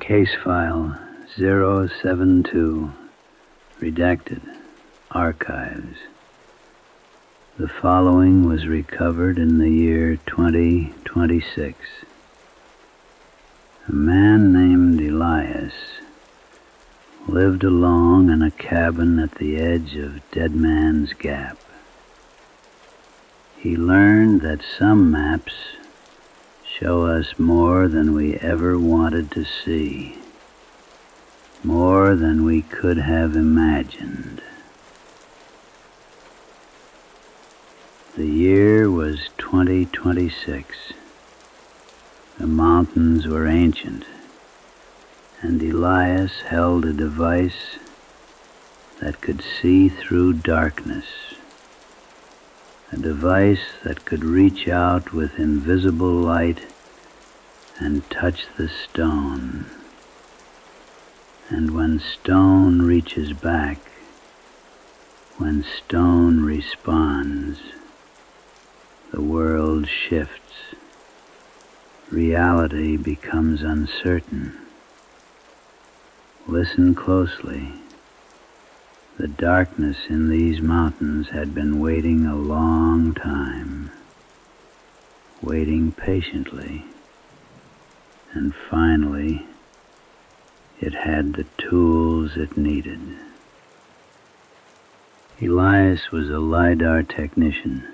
Case file 072, redacted, archives. The following was recovered in the year 2026. A man named Elias lived alone in a cabin at the edge of Dead Man's Gap. He learned that some maps show us more than we ever wanted to see, more than we could have imagined. The year was 2026. The mountains were ancient, and Elias held a device that could see through darkness, a device that could reach out with invisible light and touch the stone. And when stone reaches back, when stone responds, the world shifts. Reality becomes uncertain. Listen closely. The darkness in these mountains had been waiting a long time, waiting patiently, and finally it had the tools it needed. Elias was a LiDAR technician,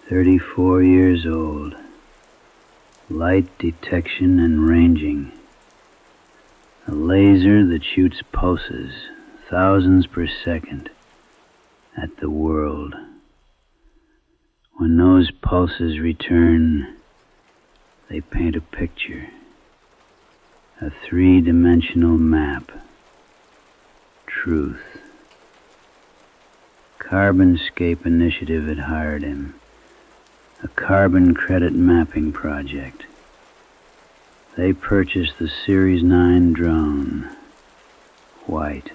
34 years old, light detection and ranging, a laser that shoots pulses thousands per second at the world. When those pulses return, they paint a picture, a three-dimensional map, truth. Carbonscape Initiative had hired him, a carbon credit mapping project. They purchased the Series 9 drone, white,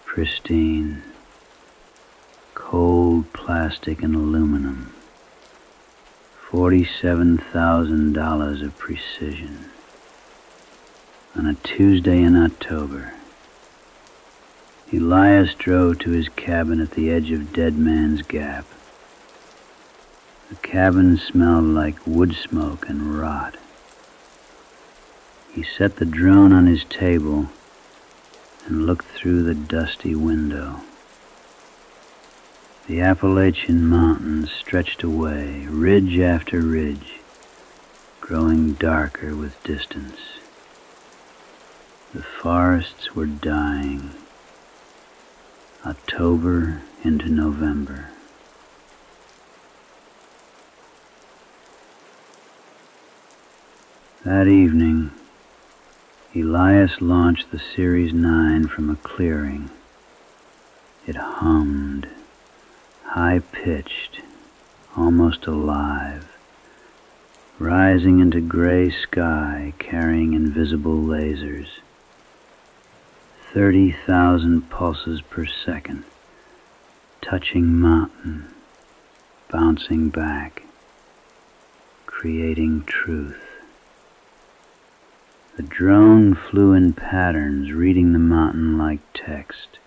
pristine, cold plastic and aluminum, $47,000 of precision. On a Tuesday in October, Elias drove to his cabin at the edge of Dead Man's Gap. The cabin smelled like wood smoke and rot. He set the drone on his table and looked through the dusty window. The Appalachian Mountains stretched away, ridge after ridge, growing darker with distance. The forests were dying. October into November. That evening, Elias launched the Series 9 from a clearing. It hummed, high-pitched, almost alive, rising into gray sky, carrying invisible lasers. 30,000 pulses per second, touching mountain, bouncing back, creating truth. The drone flew in patterns, reading the mountain like text.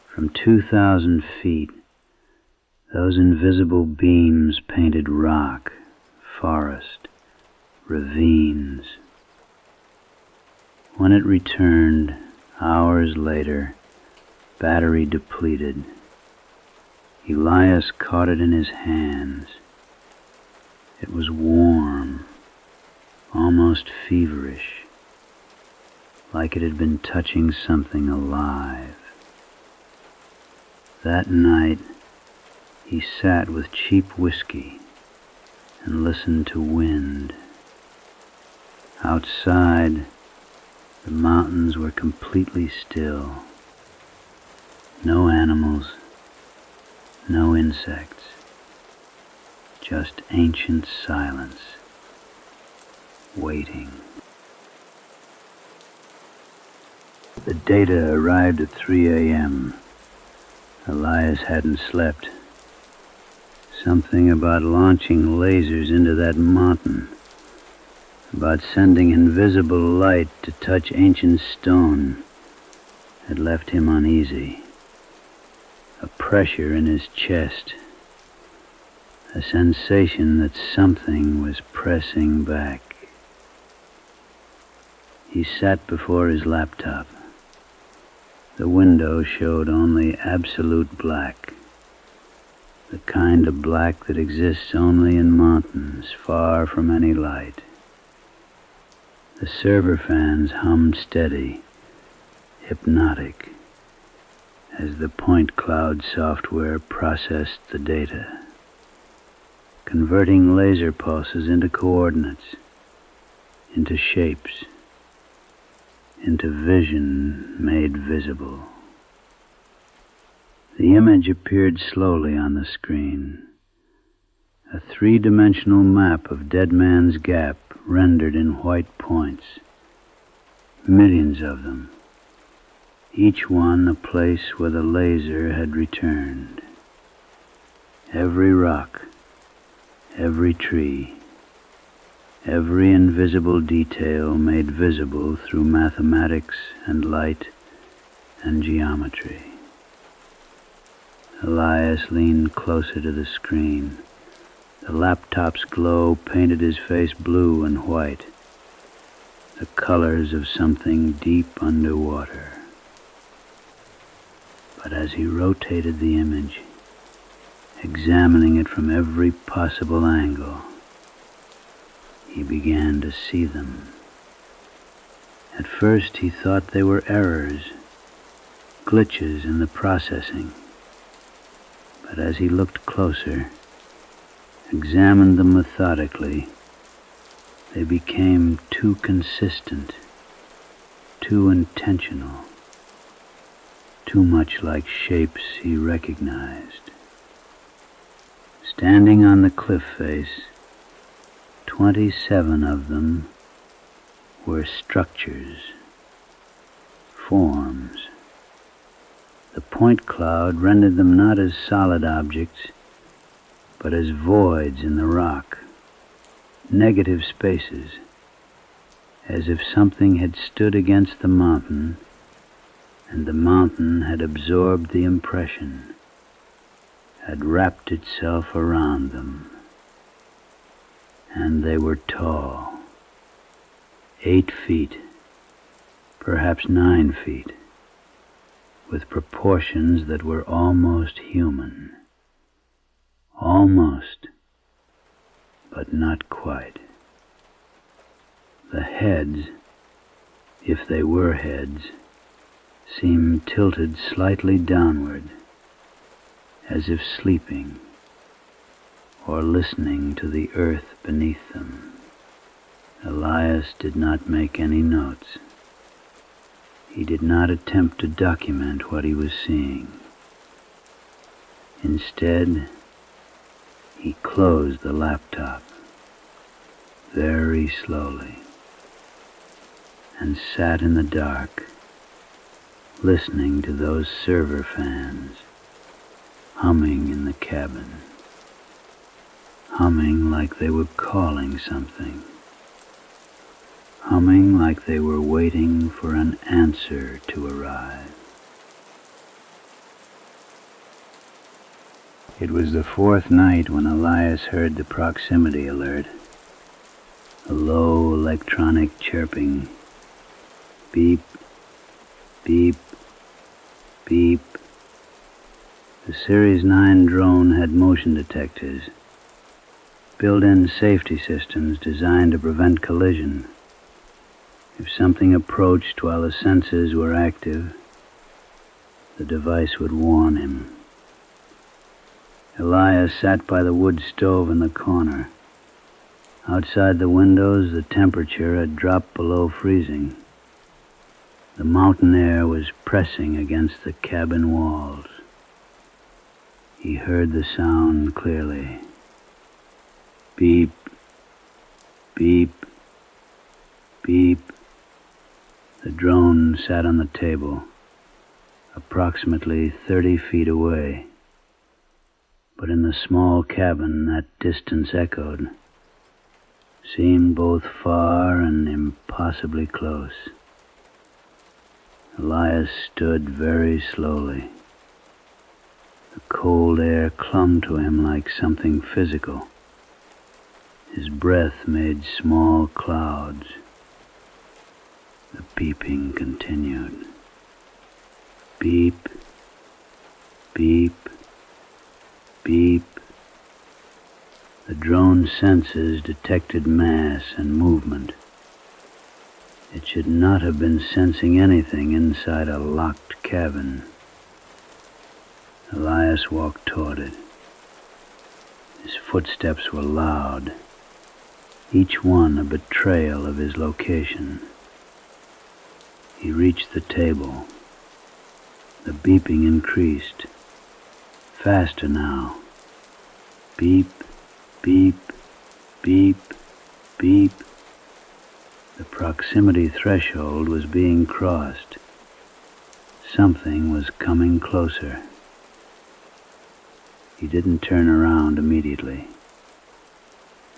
From 2,000 feet, those invisible beams painted rock, forest, ravines. When it returned, hours later, battery depleted, Elias caught it in his hands. It was warm, almost feverish, like it had been touching something alive. That night, he sat with cheap whiskey and listened to wind. Outside, the mountains were completely still. No animals, no insects, just ancient silence, waiting. The data arrived at 3 a.m. Elias hadn't slept. Something about launching lasers into that mountain, about sending invisible light to touch ancient stone, had left him uneasy. A pressure in his chest, a sensation that something was pressing back. He sat before his laptop. The window showed only absolute black, the kind of black that exists only in mountains, far from any light. The server fans hummed steady, hypnotic, as the point cloud software processed the data, converting laser pulses into coordinates, into shapes, into vision made visible. The image appeared slowly on the screen, a three-dimensional map of Dead Man's Gap rendered in white points, millions of them, each one a place where the laser had returned. Every rock, every tree, every invisible detail made visible through mathematics and light and geometry. Elias leaned closer to the screen. The laptop's glow painted his face blue and white, the colors of something deep underwater. But as he rotated the image, examining it from every possible angle, he began to see them. At first he thought they were errors, glitches in the processing. But as he looked closer, examined them methodically, they became too consistent, too intentional, too much like shapes he recognized. Standing on the cliff face, 27 of them were structures, forms. The point cloud rendered them not as solid objects, but as voids in the rock, negative spaces, as if something had stood against the mountain, and the mountain had absorbed the impression, had wrapped itself around them. And they were tall, 8 feet, perhaps 9 feet, with proportions that were almost human. Almost, but not quite. The heads, if they were heads, seemed tilted slightly downward, as if sleeping, or listening to the earth beneath them. Elias did not make any notes. He did not attempt to document what he was seeing. Instead, he closed the laptop very slowly and sat in the dark, listening to those server fans humming in the cabin, humming like they were calling something, humming like they were waiting for an answer to arrive. It was the 4th night when Elias heard the proximity alert, a low electronic chirping, beep, beep, beep. The Series 9 drone had motion detectors, built-in safety systems designed to prevent collision. If something approached while the sensors were active, the device would warn him. Elias sat by the wood stove in the corner. Outside the windows, the temperature had dropped below freezing. The mountain air was pressing against the cabin walls. He heard the sound clearly. Beep, beep, beep. The drone sat on the table, approximately 30 feet away. But in the small cabin, that distance echoed. seemed both far and impossibly close. Elias stood very slowly. The cold air clung to him like something physical. His breath made small clouds. The beeping continued. Beep, beep, beep. The drone's senses detected mass and movement. It should not have been sensing anything inside a locked cabin. Elias walked toward it. His footsteps were loud, each one a betrayal of his location. He reached the table. The beeping increased. Faster now. Beep, beep, beep, beep. The proximity threshold was being crossed. Something was coming closer. He didn't turn around immediately.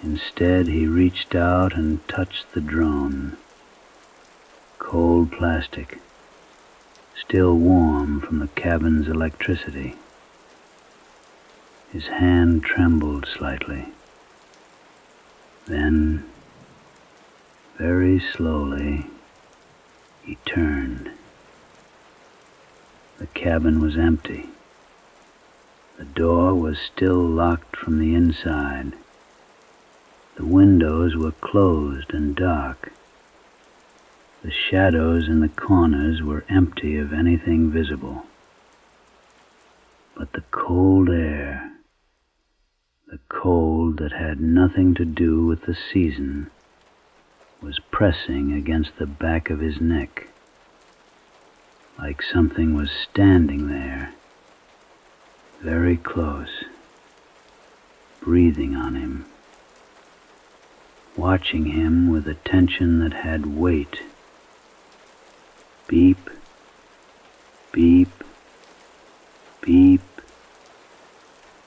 Instead, he reached out and touched the drone. Cold plastic, still warm from the cabin's electricity. His hand trembled slightly. Then, very slowly, he turned. The cabin was empty. The door was still locked from the inside. The windows were closed and dark. The shadows in the corners were empty of anything visible. But the cold air, the cold that had nothing to do with the season, was pressing against the back of his neck, like something was standing there, very close, breathing on him, watching him with attention that had weight. Beep, beep, beep.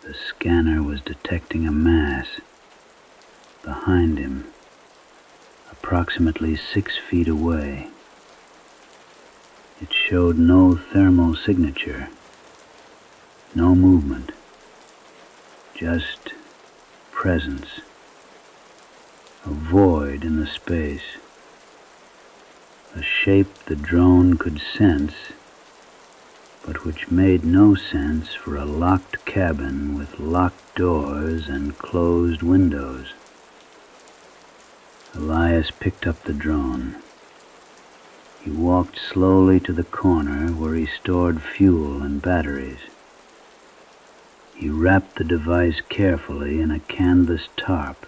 The scanner was detecting a mass behind him, approximately 6 feet away. It showed no thermal signature, no movement, just presence, a void in the space, a shape the drone could sense, but which made no sense for a locked cabin with locked doors and closed windows. Elias picked up the drone. He walked slowly to the corner where he stored fuel and batteries. He wrapped the device carefully in a canvas tarp.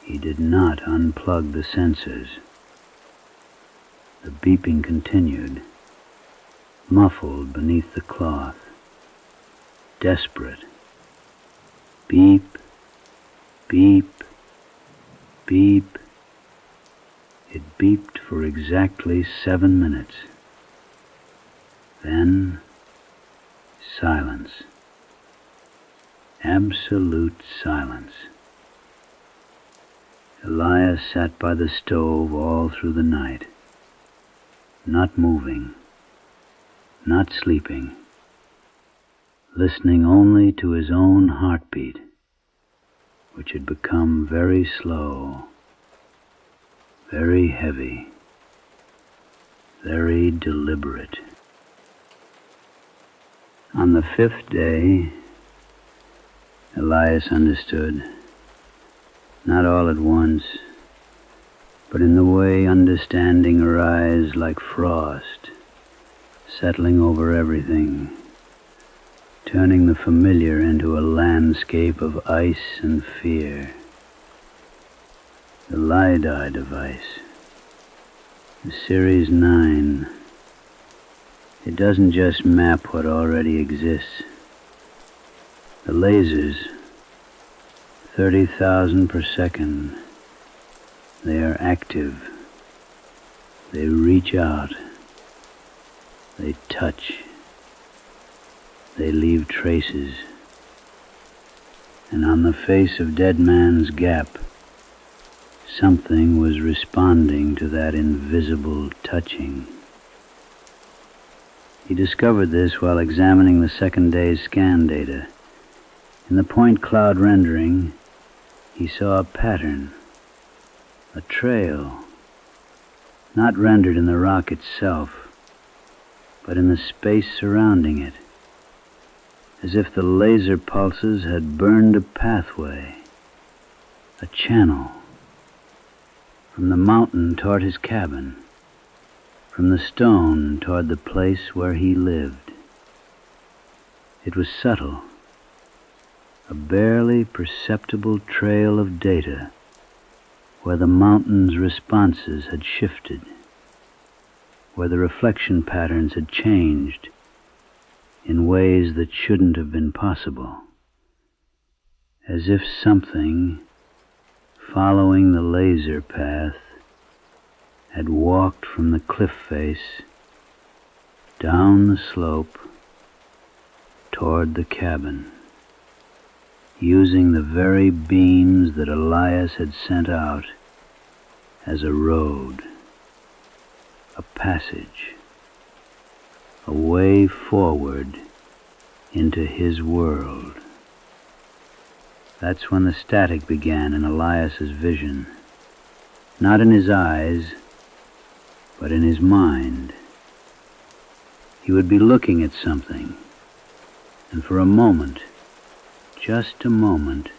He did not unplug the sensors. The beeping continued, muffled beneath the cloth, desperate. Beep, beep, beep. It beeped for exactly 7 minutes. Then, silence. Absolute silence. Elias sat by the stove all through the night, not moving, not sleeping, listening only to his own heartbeat, which had become very slow, very heavy, very deliberate. On the 5th day, Elias understood, not all at once, but in the way understanding arrives like frost, settling over everything, turning the familiar into a landscape of ice and fear. The LiDAR device, the Series 9, it doesn't just map what already exists. The lasers, 30,000 per second, they are active. They reach out. They touch. They leave traces. And on the face of Dead Man's Gap, Something was responding to that invisible touching. He discovered this while examining the second day's scan data. In the point cloud rendering, he saw a pattern, a trail, not rendered in the rock itself, but in the space surrounding it, as if the laser pulses had burned a pathway, a channel, from the mountain toward his cabin, from the stone toward the place where he lived. It was subtle, a barely perceptible trail of data where the mountain's responses had shifted, where the reflection patterns had changed in ways that shouldn't have been possible, as if something, following the laser path, had walked from the cliff face down the slope toward the cabin, using the very beams that Elias had sent out as a road, a passage, a way forward into his world. That's when the static began in Elias's vision, not in his eyes, but in his mind. He would be looking at something, and for a moment, just a moment,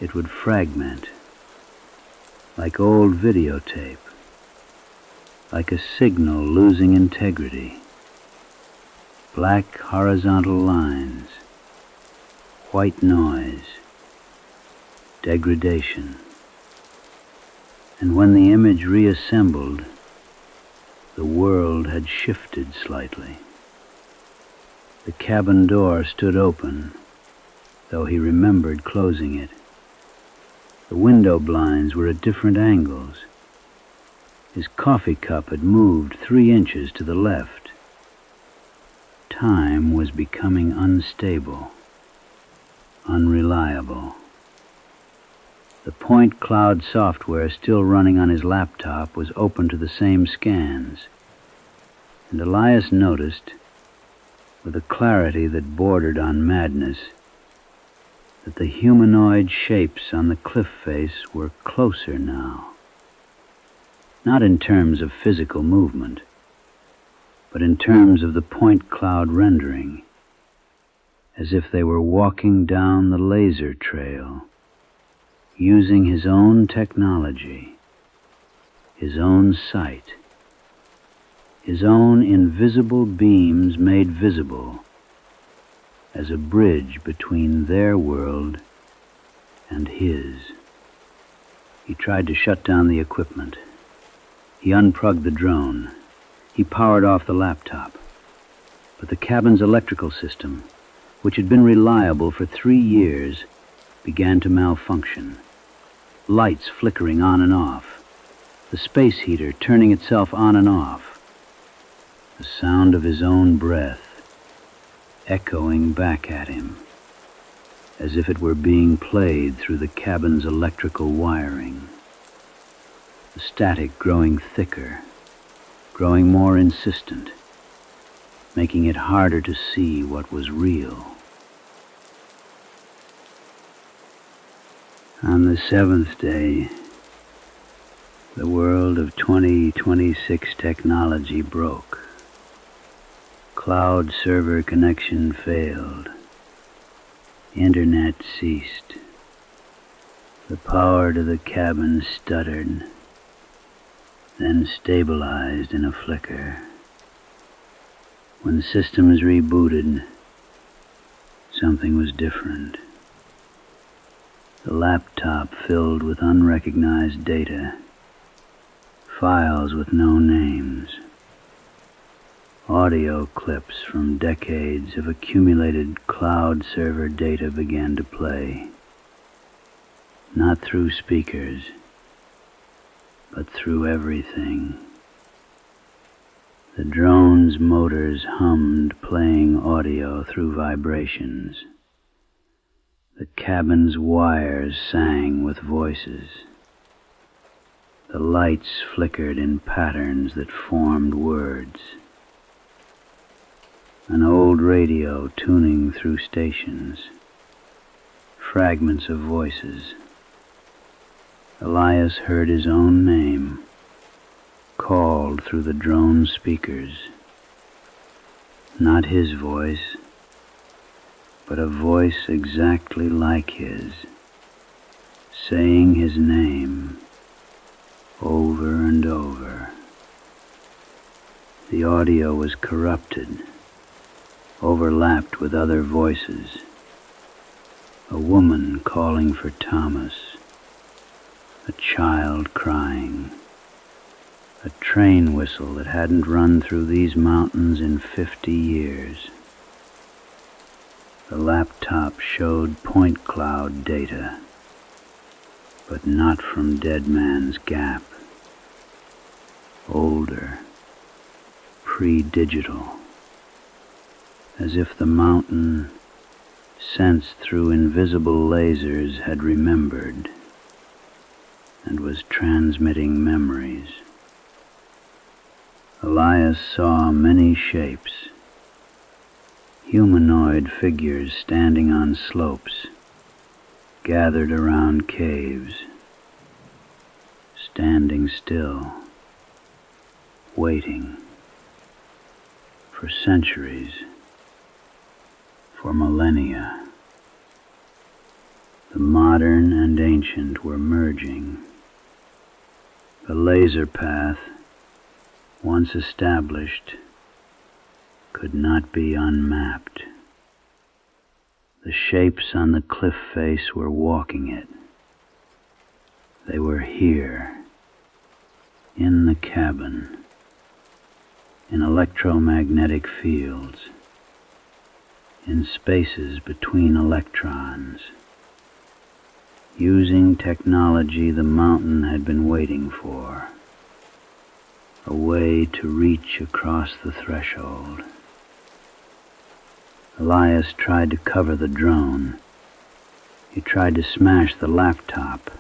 it would fragment, like old videotape, like a signal losing integrity. Black horizontal lines, white noise, degradation. And when the image reassembled, the world had shifted slightly. The cabin door stood open, though he remembered closing it. The window blinds were at different angles. His coffee cup had moved 3 inches to the left. Time was becoming unstable, unreliable. The point cloud software still running on his laptop was open to the same scans, and Elias noticed, with a clarity that bordered on madness, that the humanoid shapes on the cliff face were closer now. Not in terms of physical movement, but in terms of the point cloud rendering, as if they were walking down the laser trail, using his own technology, his own sight, his own invisible beams made visible as a bridge between their world and his. He tried to shut down the equipment. He unplugged the drone. He powered off the laptop. But the cabin's electrical system, which had been reliable for 3 years, began to malfunction. Lights flickering on and off. The space heater turning itself on and off. The sound of his own breath echoing back at him, as if it were being played through the cabin's electrical wiring. The static growing thicker, growing more insistent, making it harder to see what was real. On the 7th day, the world of 2026 technology broke. Cloud server connection failed. Internet ceased. The power to the cabin stuttered, then stabilized in a flicker. When systems rebooted, something was different. The laptop filled with unrecognized data, files with no names. Audio clips from decades of accumulated cloud server data began to play, not through speakers, but through everything. The drone's motors hummed, playing audio through vibrations. The cabin's wires sang with voices. The lights flickered in patterns that formed words. An old radio tuning through stations. Fragments of voices. Elias heard his own name, called through the drone speakers. Not his voice, but a voice exactly like his, saying his name over and over. The audio was corrupted, overlapped with other voices. A woman calling for Thomas, a child crying, a train whistle that hadn't run through these mountains in 50 years. The laptop showed point cloud data, but not from Dead Man's Gap. Older, pre-digital, as if the mountain, sensed through invisible lasers, had remembered and was transmitting memories. Elias saw many shapes, humanoid figures standing on slopes, gathered around caves, standing still, waiting for centuries, for millennia. The modern and ancient were merging. The laser path, once established, could not be unmapped. The shapes on the cliff face were walking it. They were here, in the cabin, in electromagnetic fields, in spaces between electrons, using technology the mountain had been waiting for, a way to reach across the threshold. Elias tried to cover the drone. He tried to smash the laptop,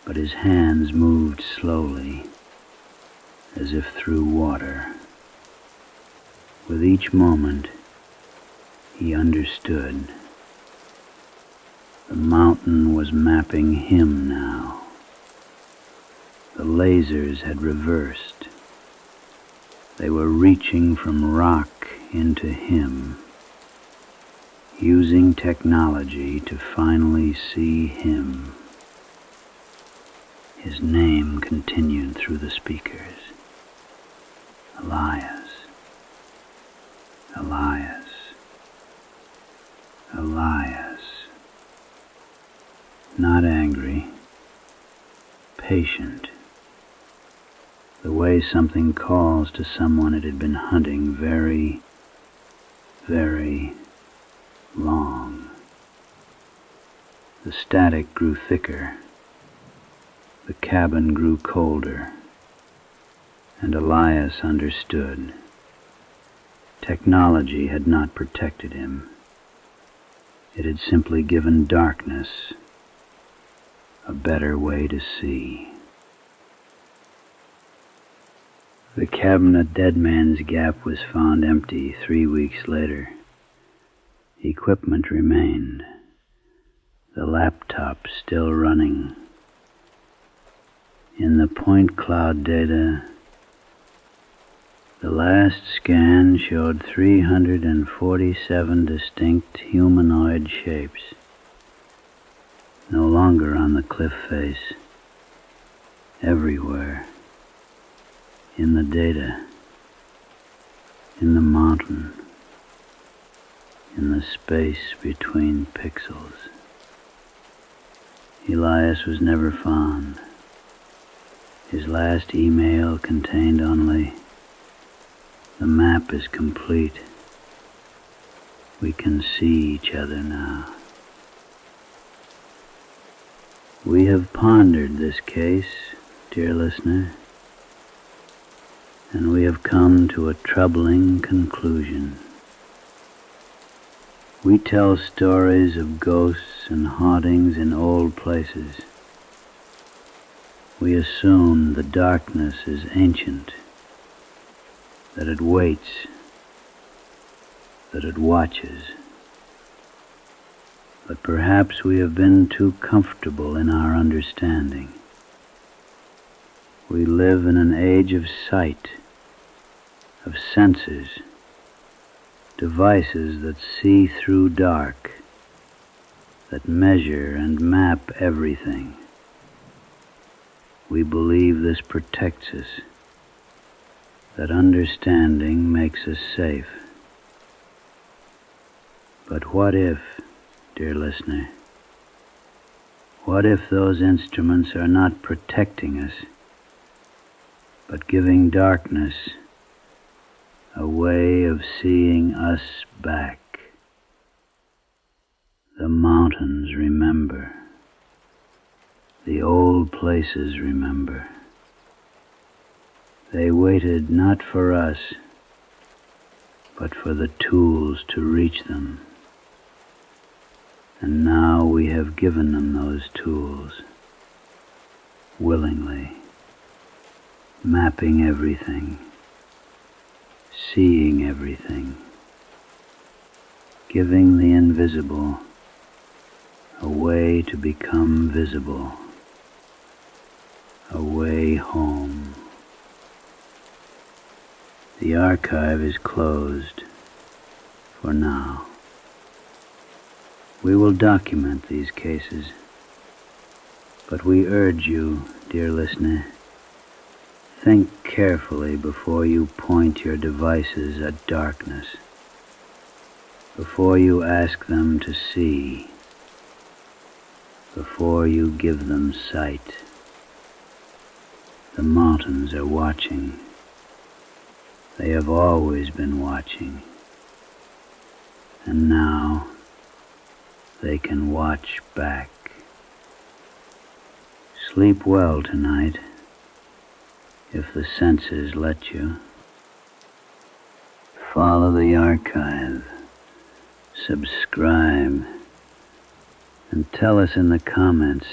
but his hands moved slowly, as if through water. With each moment, he understood. The mountain was mapping him now. The lasers had reversed. They were reaching from rock into him, using technology to finally see him. His name continued through the speakers. Elias, Elias, Elias. Not angry, patient. The way something calls to someone it had been hunting very, very long. The static grew thicker. The cabin grew colder. And Elias understood. Technology had not protected him. It had simply given darkness a better way to see. The cabin at Dead Man's Gap was found empty 3 weeks later. Equipment remained. The laptop still running. In the point cloud data, the last scan showed 347 distinct humanoid shapes, no longer on the cliff face, everywhere, in the data, in the mountain, in the space between pixels. Elias was never found. His last email contained only, "The map is complete. We can see each other now." We have pondered this case, dear listener, and we have come to a troubling conclusion. We tell stories of ghosts and hauntings in old places, We assume the darkness is ancient, that it waits, that it watches. But perhaps we have been too comfortable in our understanding. We live in an age of sight, of senses, devices that see through dark, that measure and map everything. We believe this protects us, that understanding makes us safe. But what if, dear listener, what if those instruments are not protecting us, but giving darkness a way of seeing us back? The mountains remember. The old places remember. They waited not for us, but for the tools to reach them. And now we have given them those tools, willingly, mapping everything, seeing everything, giving the invisible a way to become visible, a way home. The archive is closed for now. We will document these cases, but we urge you, dear listener, think carefully before you point your devices at darkness, before you ask them to see, before you give them sight. The mountains are watching. They have always been watching. And now they can watch back. Sleep well tonight, if the senses let you. Follow the archive, subscribe, and tell us in the comments,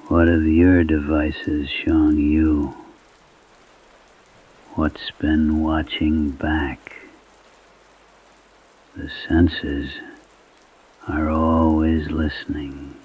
what have your devices shown you? What's been watching back? The senses are always listening.